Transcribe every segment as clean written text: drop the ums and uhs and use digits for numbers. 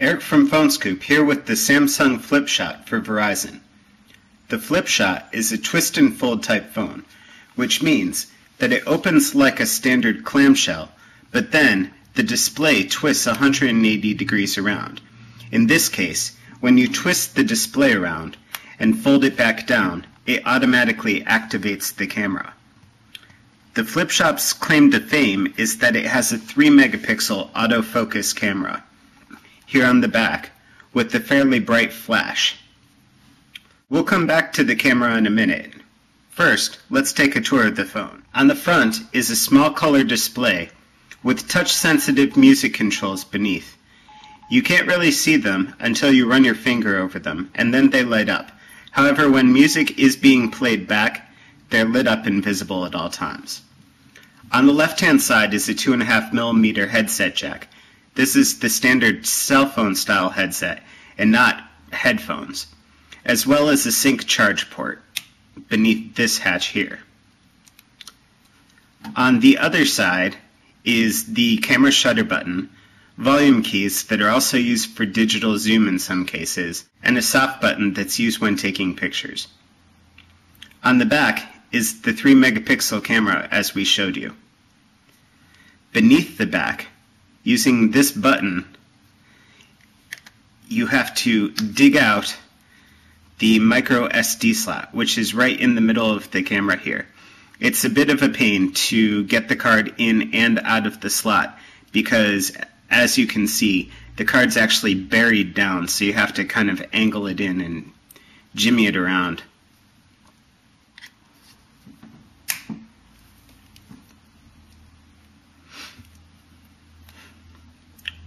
Eric from PhoneScoop here with the Samsung FlipShot for Verizon. The FlipShot is a twist and fold type phone, which means that it opens like a standard clamshell, but then the display twists 180 degrees around. In this case, when you twist the display around and fold it back down, it automatically activates the camera. The FlipShot's claim to fame is that it has a 3 megapixel autofocus camera here on the back with a fairly bright flash. We'll come back to the camera in a minute. First, let's take a tour of the phone. On the front is a small color display with touch-sensitive music controls beneath. You can't really see them until you run your finger over them, and then they light up. However, when music is being played back, they're lit up and visible at all times. On the left-hand side is a 2.5mm headset jack. This is the standard cell phone style headset and not headphones, as well as a sync charge port beneath this hatch here. On the other side is the camera shutter button, volume keys that are also used for digital zoom in some cases, and a soft button that's used when taking pictures. On the back is the 3 megapixel camera as we showed you. Beneath the back, using this button, you have to dig out the Microsd slot, which is right in the middle of the camera here. It's a bit of a pain to get the card in and out of the slot because, as you can see, the card's actually buried down, so you have to kind of angle it in and jimmy it around.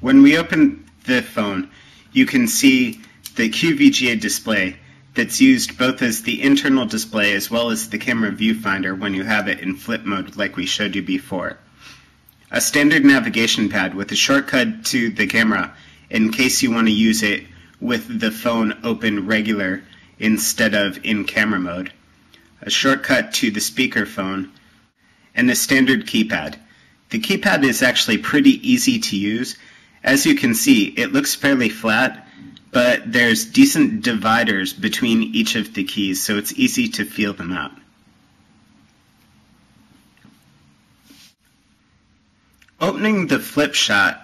When we open the phone, you can see the QVGA display that's used both as the internal display as well as the camera viewfinder when you have it in flip mode like we showed you before. A standard navigation pad with a shortcut to the camera in case you want to use it with the phone open regular instead of in camera mode. A shortcut to the speakerphone, and a standard keypad. The keypad is actually pretty easy to use. As you can see, it looks fairly flat, but there's decent dividers between each of the keys, so it's easy to feel them out. Opening the FlipShot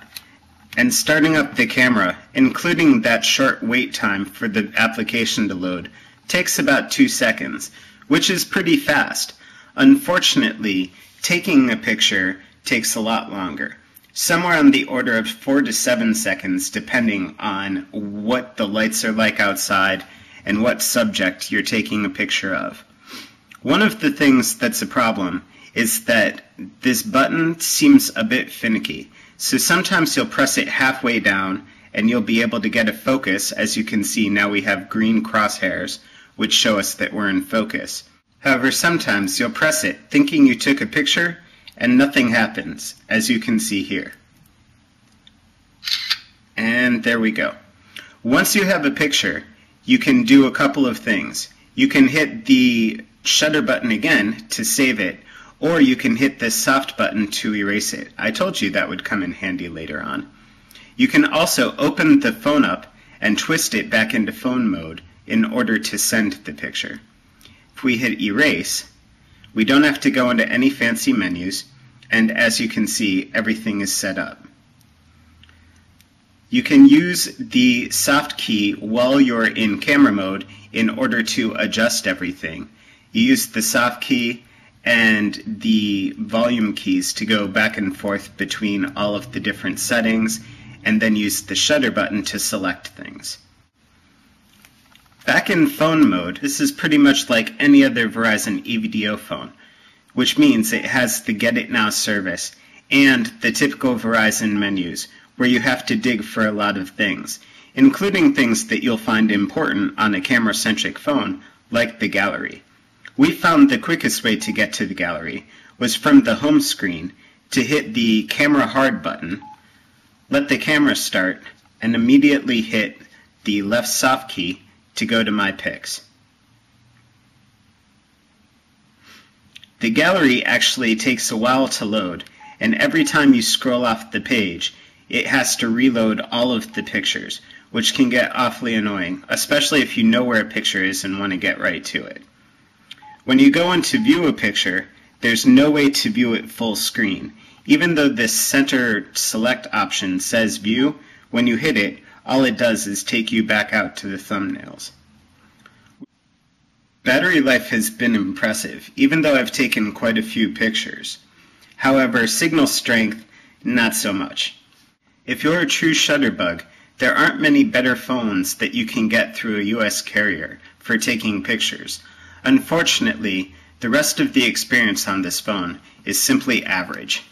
and starting up the camera, including that short wait time for the application to load, takes about 2 seconds, which is pretty fast. Unfortunately, taking a picture takes a lot longer. Somewhere on the order of 4 to 7 seconds, depending on what the lights are like outside and what subject you're taking a picture of. One of the things that's a problem is that this button seems a bit finicky. So sometimes you'll press it halfway down and you'll be able to get a focus. As you can see, now we have green crosshairs, which show us that we're in focus. However, sometimes you'll press it thinking you took a picture and nothing happens, as you can see here. And there we go. Once you have a picture, you can do a couple of things. You can hit the shutter button again to save it, or you can hit this soft button to erase it. I told you that would come in handy later on. You can also open the phone up and twist it back into phone mode in order to send the picture. If we hit erase, we don't have to go into any fancy menus, and as you can see, everything is set up. You can use the soft key while you're in camera mode in order to adjust everything. You use the soft key and the volume keys to go back and forth between all of the different settings, and then use the shutter button to select things. Back in phone mode, this is pretty much like any other Verizon EVDO phone, which means it has the Get It Now service and the typical Verizon menus, where you have to dig for a lot of things, including things that you'll find important on a camera-centric phone, like the gallery. We found the quickest way to get to the gallery was from the home screen to hit the camera hard button, let the camera start, and immediately hit the left soft key to go to My Pics. The gallery actually takes a while to load, and every time you scroll off the page, it has to reload all of the pictures, which can get awfully annoying, especially if you know where a picture is and want to get right to it. When you go in to view a picture, there's no way to view it full screen. Even though this center select option says view, when you hit it, all it does is take you back out to the thumbnails. Battery life has been impressive, even though I've taken quite a few pictures. However, signal strength, not so much. If you're a true shutterbug, there aren't many better phones that you can get through a US carrier for taking pictures. Unfortunately, the rest of the experience on this phone is simply average.